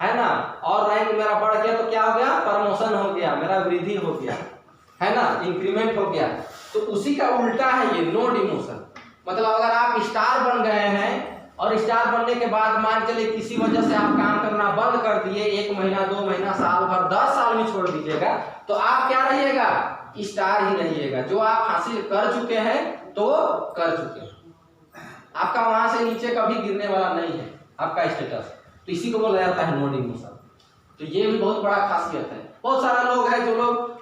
है ना, और रैंक मेरा बढ़ गया तो क्या हो गया? प्रमोशन हो गया, मेरा वृद्धि हो गया, है ना, इंक्रीमेंट हो गया। तो उसी का उल्टा है ये नो डिमोशन। मतलब अगर आप स्टार बन गए हैं और स्टार बनने के बाद मान चलिए किसी वजह से आप काम करना बंद कर दिए, 1 महीना 2 महीना साल भर 10 साल में छोड़ दीजिएगा, तो आप क्या रहिएगा? स्टार ही रहिएगा। जो आप हासिल कर चुके हैं तो कर चुके हैं, आपका वहां से नीचे कभी गिरने वाला नहीं है आपका स्टेटस। तो इसी को बोला जाता है नो डिमोशन। तो ये भी बहुत बड़ा खासियत है। बहुत सारा लोग है जो लोग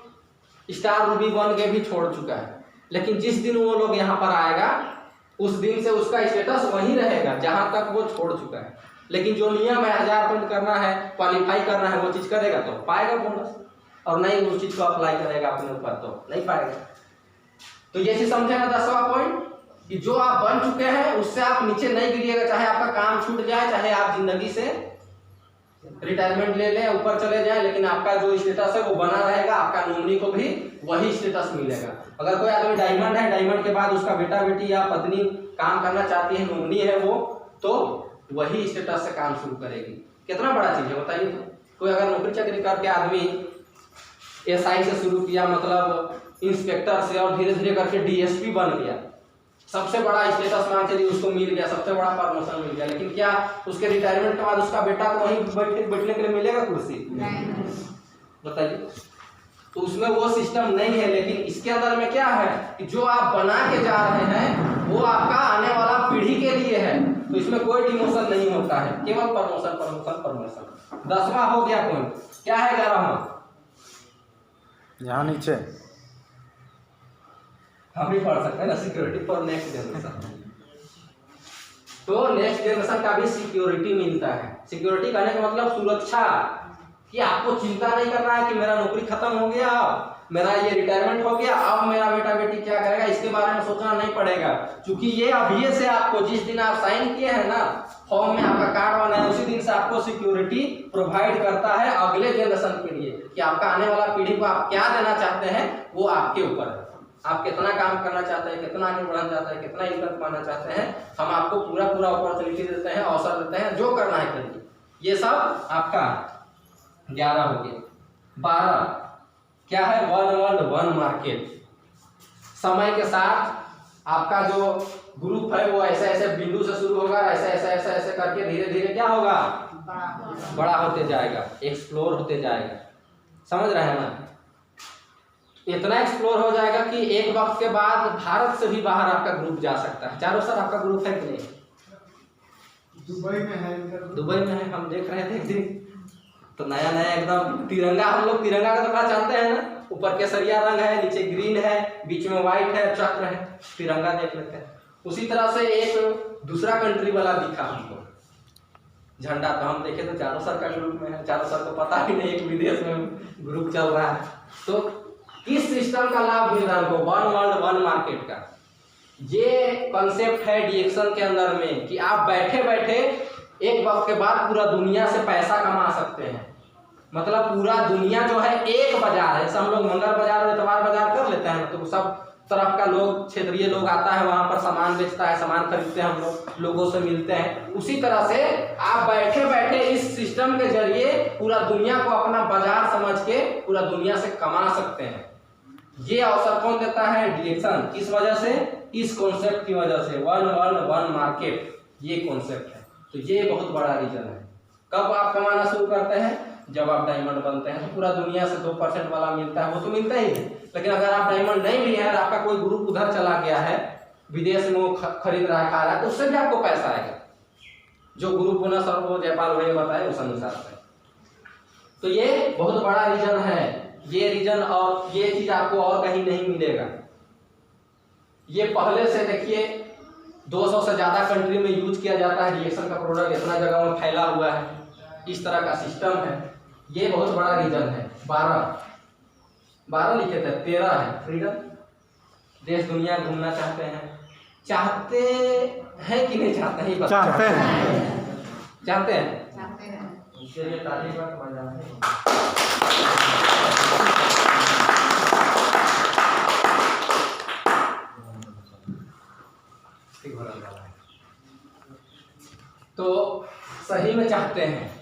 स्टार रूबी बन के भी छोड़ चुका है, लेकिन जिस दिन वो लोग यहाँ पर आएगा उस दिन से उसका स्टेटस वही रहेगा जहां तक वो छोड़ चुका है। लेकिन जो नियम है 1000 पॉइंट करना है, क्वालिफाई करना है, वो चीज करेगा तो पाएगा बोनस, और नहीं उस चीज को अप्लाई करेगा अपने ऊपर तो नहीं पाएगा। तो ये चीज समझेगा 10वां पॉइंट, कि जो आप बन चुके हैं उससे आप नीचे नहीं गिरिएगा। चाहे आपका काम छूट जाए, चाहे आप जिंदगी से रिटायरमेंट ले लें, ऊपर चले जाए, लेकिन आपका जो स्टेटस है वो बना रहेगा। आपका नॉमिनी को भी वही स्टेटस मिलेगा। अगर कोई आदमी डायमंड है, डायमंड के बाद उसका बेटा बेटी या पत्नी काम करना चाहती है, नॉमिनी है वो, तो वही स्टेटस से काम शुरू करेगी। कितना बड़ा चीज है बताइए। तो कोई अगर नौकरी चाकरी करके आदमी SI से शुरू किया, मतलब इंस्पेक्टर से, और धीरे धीरे करके DSP बन गया, सबसे बड़ा स्टेटस मान चलिए उसको मिल गया, सबसे बड़ा प्रमोशन मिल गया, लेकिन क्या उसके रिटायरमेंट के बाद उसका बेटा तो वहीं बैठने के लिए मिलेगा कुर्सी? बताइए। तो उसमें वो सिस्टम नहीं है। लेकिन इसके अंदर में क्या है कि जो आप बना के जा रहे हैं वो आपका आने वाला पीढ़ी के लिए है, तो इसमें कोई डिमोशन नहीं होता है, केवल प्रमोशन प्रमोशन प्रमोशन। 10वां हो गया पॉइंट, क्या है 11वां? यहाँ नीचे हम भी पढ़ सकते हैं ना, सिक्योरिटी फॉर नेक्स्ट जनरेशन। तो नेक्स्ट जनरेशन का भी सिक्योरिटी मिलता है। सिक्योरिटी कहने का मतलब सुरक्षा, कि आपको चिंता नहीं करना है कि मेरा नौकरी खत्म हो गया, मेरा ये रिटायरमेंट हो गया, अब मेरा बेटा बेटी क्या करेगा, इसके बारे में सोचना नहीं पड़ेगा। क्योंकि ये अभी से आपको, जिस दिन आप साइन किए हैं ना फॉर्म में, आपका कार्ड बना है, उसी दिन से आपको सिक्योरिटी प्रोवाइड करता है अगले जनरेशन के लिए, कि आपका आने वाला पीढ़ी को आप क्या देना चाहते हैं वो आपके ऊपर है। आप कितना काम करना चाहते हैं, कितना आगे बढ़ना चाहते हैं, कितना इनकम कमाना चाहते हैं, हम आपको पूरा पूरा अपॉर्चुनिटी देते हैं, अवसर देते हैं, जो करना है करिए। ये सब आपका 11 हो गया। 12 क्या है? One world one market. समय के साथ आपका जो ग्रुप है वो ऐसे ऐसे बिंदु से शुरू होगा, ऐसे ऐसे ऐसे ऐसे करके धीरे धीरे क्या होगा, बड़ा होते जाएगा, एक्सप्लोर होते जाएगा। समझ रहे हैं ना? इतना एक्सप्लोर हो जाएगा कि एक वक्त के बाद भारत से भी बाहर आपका ग्रुप जा सकता है। चारों सर आपका ग्रुप है कि नहीं? दुबई में है, दुबई में है, हम देख रहे थे एक दिन, तो नया नया एकदम तिरंगा, हम लोग तिरंगा का तो बड़ा जानते हैं ना, ऊपर केसरिया रंग है, नीचे ग्रीन है, बीच में व्हाइट है, चक्र है, तिरंगा देख लेते हैं। उसी तरह से एक दूसरा कंट्री वाला दिखा हमको झंडा, तो हम देखे तो चारों सर का ग्रुप में है, चारों सर को पता ही नहीं एक विदेश में ग्रुप चल रहा है। तो किस सिस्टम का लाभ मिल रहा है हमको? वन वर्ल्ड वन मार्केट का। ये कॉन्सेप्ट है डीएक्शन के अंदर में, कि आप बैठे बैठे एक वक्त के बाद पूरा दुनिया से पैसा कमा सकते हैं। मतलब पूरा दुनिया जो है एक बाजार है, जैसे हम लोग मंगल बाजार और इतवार बाजार कर लेते हैं, तो सब तरफ का लोग, क्षेत्रीय लोग आता है, वहां पर सामान बेचता है, सामान खरीदते हैं, हम लोग लोगों से मिलते हैं। उसी तरह से आप बैठे बैठे इस सिस्टम के जरिए पूरा दुनिया को अपना बाजार समझ के पूरा दुनिया से कमा सकते हैं। ये अवसर कौन देता है? डीएक्शन। किस वजह से? इस कॉन्सेप्ट की वजह से, वन वर्ल्ड वन मार्केट, ये कॉन्सेप्ट है। तो ये बहुत बड़ा रीजन है। कब आप कमाना शुरू करते हैं? जब आप डायमंड बनते हैं। तो पूरा दुनिया से 2% वाला मिलता है, वो तो मिलता ही है। लेकिन अगर आप डायमंड नहीं भी है, आपका कोई ग्रुप उधर चला गया है, विदेश में वो खरीद रहा है, खा रहा है, तो उससे भी आपको पैसा आएगा। जो ग्रुप बोनस और वो जयपाल भाई बताए उस अनुसार से। तो ये बहुत बड़ा रीजन है। ये रीजन और ये चीज आपको और कहीं नहीं मिलेगा। ये पहले से देखिए 200 से ज्यादा कंट्री में यूज किया जाता है। डीएक्शन का प्रोडक्ट इतना जगह में फैला हुआ है, इस तरह का सिस्टम है। ये बहुत बड़ा रीजन है। 12 लिखे थे, 13 है फ्रीडम। देश दुनिया घूमना चाहते हैं, चाहते हैं कि नहीं चाहते हैं? चाहते हैं, चाहते हैं। चाहते हैं। उसके लिए ताली बजाएं। तो सही में चाहते हैं,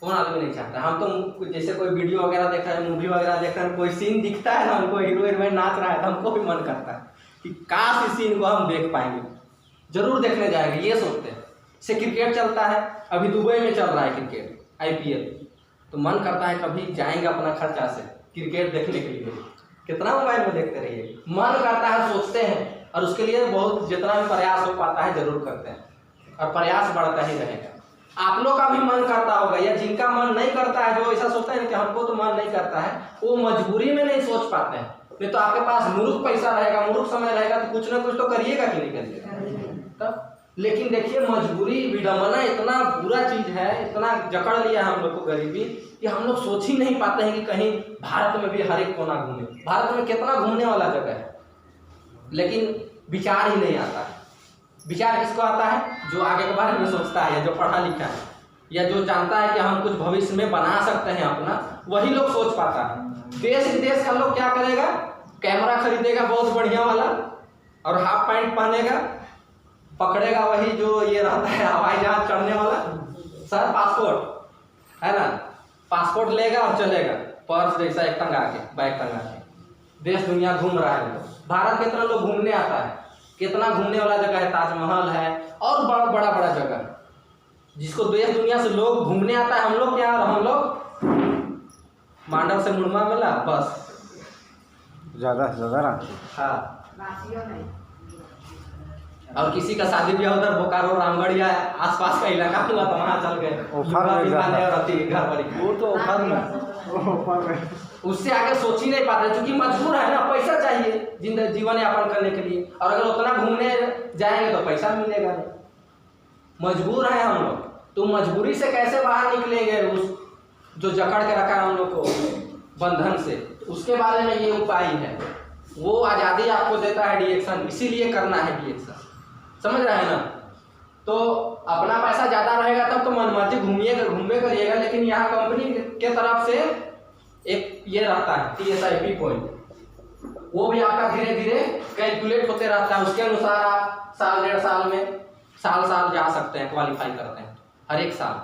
कौन आदमी नहीं चाहता? हम तो जैसे कोई वीडियो वगैरह देख रहे हैं, मूवी वगैरह देख रहे हैं, कोई सीन दिखता है ना, हमको हीरो हीरोइन नाच रहा है, तो हमको भी मन करता है कि काश इस सीन को हम देख पाएंगे, जरूर देखने जाएंगे, ये सोचते हैं। से क्रिकेट चलता है, अभी दुबई में चल रहा है क्रिकेट, IPL, तो मन करता है कभी जाएंगे अपना खर्चा से क्रिकेट देखने के लिए। कितना मोबाइल में देखते रहिए, मन करता है, सोचते हैं, और उसके लिए बहुत जितना भी प्रयास हो पाता है जरूर करते हैं, और प्रयास बढ़ता ही रहेगा। आप लोग का भी मन करता होगा, या जिनका मन नहीं करता है, जो ऐसा सोचते हैं कि हमको तो मन नहीं करता है, वो मजबूरी में नहीं सोच पाते हैं। नहीं तो आपके पास मुरुख पैसा रहेगा, मुरुख समय रहेगा, तो कुछ ना कुछ तो करिएगा कि नहीं करिएगा तब। लेकिन देखिए मजबूरी, विडम्बना इतना बुरा चीज है, इतना जकड़ लिया हम लोग को गरीबी, कि हम लोग सोच ही नहीं पाते हैं कि कहीं भारत में भी हर एक कोना घूमे। भारत में कितना घूमने वाला जगह है, लेकिन विचार ही नहीं आता है। विचार किसको आता है? जो आगे के बारे में सोचता है, या जो पढ़ा लिखा है, या जो जानता है कि हम कुछ भविष्य में बना सकते हैं अपना, वही लोग सोच पाता है। देश विदेश का लोग क्या करेगा? कैमरा खरीदेगा बहुत बढ़िया वाला, और हाफ पैंट पहनेगा, पकड़ेगा वही जो ये रहता है हवाई जहाज चढ़ने वाला, सर पासपोर्ट है ना, पासपोर्ट लेगा और चलेगा, पर्स जैसा एक टंगा के, बैग टंगा के, देश दुनिया घूम रहा है। भारत कितना लोग घूमने आता है, कितना घूमने वाला जगह है, ताजमहल है, और बड़ा बड़ा बड़ा जगह जिसको देश दुनिया से लोग घूमने आता है। हम लोग क्या, हम लोग मांडव से मुड़मा मिला बस ज़्यादा से ज़्यादा रांची। हाँ। राशियों नहीं। और किसी का शादी ब्याह उधर बोकारो रामगढ़ या आसपास का इलाका हुआ तो वहाँ चल गए। ऑफर में विमान है और जाता। अति घर पर ही। वो तो ऑफर में। ऊपर में उससे आगे सोच ही नहीं पाते क्योंकि मजबूर है ना, पैसा चाहिए जिंदगी जीवन यापन करने के लिए, और अगर उतना घूमने जाएंगे तो पैसा मिलेगा नहीं। मजबूर है हम लोग, तो मजबूरी से कैसे बाहर निकलेंगे उस जो जकड़ के रखा है हम लोग को बंधन से, तो उसके बारे में ये उपाय है। वो आज़ादी आपको देता है डिएक्शन, इसीलिए करना है डिएक्शन, समझ रहे हैं ना। तो अपना पैसा ज़्यादा रहेगा तब तो मनमर्जी घूमे करिएगा, लेकिन यहाँ कंपनी के तरफ से एक ये रहता है TSIP पॉइंट, वो भी आपका धीरे धीरे कैलकुलेट होते रहता है। उसके अनुसार आप साल 1.5 साल में साल जा सकते हैं, क्वालिफाई करते हैं हर एक साल,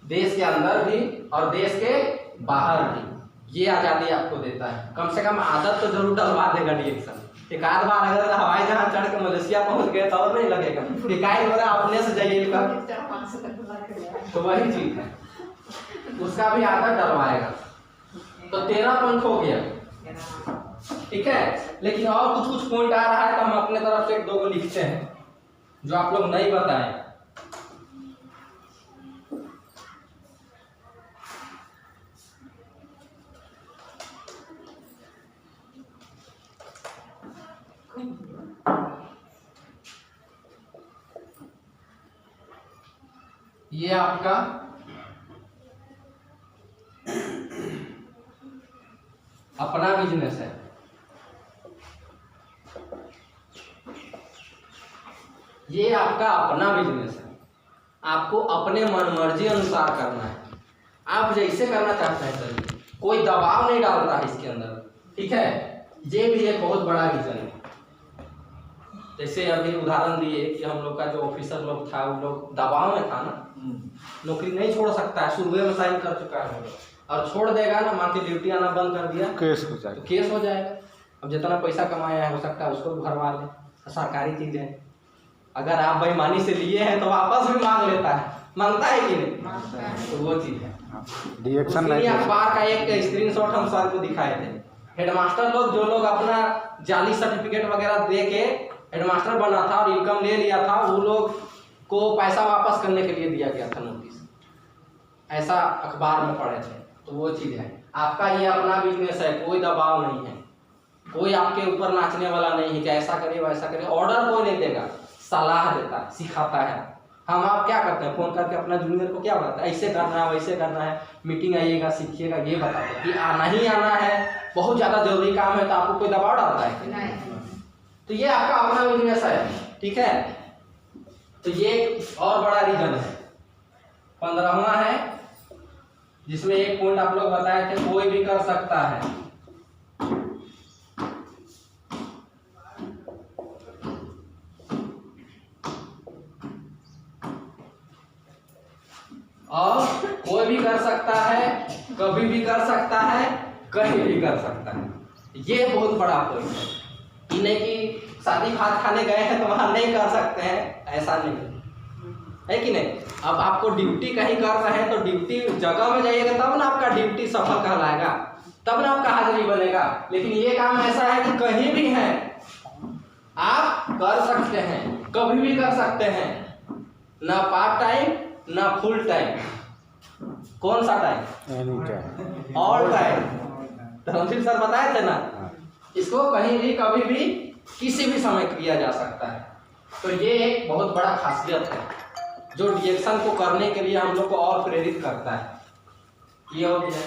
देश के अंदर भी और देश के बाहर भी। ये आज़ादी आपको देता है। कम से कम आदत तो जरूर डलवा देगा डिएक्शन। एक आध बार अगर हवाई जहाज चढ़ के मलेशिया पहुंच गए तो और नहीं लगेगा, शिकायत हो रहा अपने से जाइए का, तो वही चीज है, उसका भी आदत डलवाएगा। तो 13 पॉइंट हो गया, ठीक है। लेकिन और कुछ पॉइंट आ रहा है तो हम अपने तरफ से 1-2 को लिखते हैं जो आप लोग नहीं बताएं। ये आपका अपना बिजनेस है। ये आपका अपना बिजनेस है, आपको अपने मनमर्जी अनुसार करना है, आप जैसे करना चाहते हैं करिए, कोई दबाव नहीं डालता है इसके अंदर, ठीक है। ये भी एक बहुत बड़ा रीजन है। जैसे अभी उदाहरण दिए कि हम लोग का जो ऑफिसर लोग था वो लोग दबाव में था ना, नौकरी नहीं छोड़ सकता है, शुरू में साइन कर चुका है और छोड़ देगा ना, मान के ड्यूटी आना बंद कर दिया केस हो तो जाएगा। केस हो जाएगा। अब जितना पैसा कमाया है हो सकता है उसको भी भरवा ले, सरकारी चीज है। अगर आप बेईमानी से लिए हैं तो वापस भी मांग लेता है, मांगता है कि नहीं, तो वो चीज है। डिएक्शन उसी नहीं। अखबार का एक स्क्रीनशॉट हम सर को दिखाए थे। हेडमास्टर लोग जो लोग अपना जाली सर्टिफिकेट वगैरह दे के हेडमास्टर बना था और इनकम ले लिया था, वो लोग को पैसा वापस करने के लिए दिया गया था नोटिस, ऐसा अखबार में पढ़े थे। तो वो चीज़ है, आपका ये अपना बिजनेस है, कोई दबाव नहीं है, कोई आपके ऊपर नाचने वाला नहीं है कि ऐसा करिए वैसा करिए। ऑर्डर कोई नहीं देगा, सलाह देता है, सिखाता है। हम आप क्या करते हैं, फोन करके अपना जूनियर को क्या बताते हैं, ऐसे करना है वैसे करना है, मीटिंग आइएगा सीखिएगा, ये बताते हैं कि आना ही आना है, बहुत ज़्यादा जरूरी काम है तो आपको कोई दबाव डालता है। तो ये आपका अपना बिजनेस है, ठीक है। तो ये एक और बड़ा रीजन है। 15वां है जिसमें एक पॉइंट आप लोग बताए थे, कोई भी कर सकता है। और कोई भी कर सकता है, कभी भी कर सकता है, कहीं भी कर सकता है। ये बहुत बड़ा पॉइंट है। ये नहीं कि शादी भात खाने गए हैं तो वहां नहीं कर सकते हैं, ऐसा नहीं है कि नहीं। अब आपको ड्यूटी कहीं कर रहे हैं तो ड्यूटी जगह में जाइएगा तब ना आपका ड्यूटी सफल कहलाएगा, तब ना आपका हाजिरी बनेगा। लेकिन ये काम ऐसा है कि कहीं भी है आप कर सकते हैं, कभी भी कर सकते हैं, ना पार्ट टाइम ना फुल टाइम। कौन सा time? Any time, all time. तो हम सर बताए थे ना, इसको कहीं भी कभी भी किसी भी समय किया जा सकता है। तो ये एक बहुत बड़ा खासियत है जो डिएक्शन को करने के लिए हम लोग को और प्रेरित करता है। ये हो गया।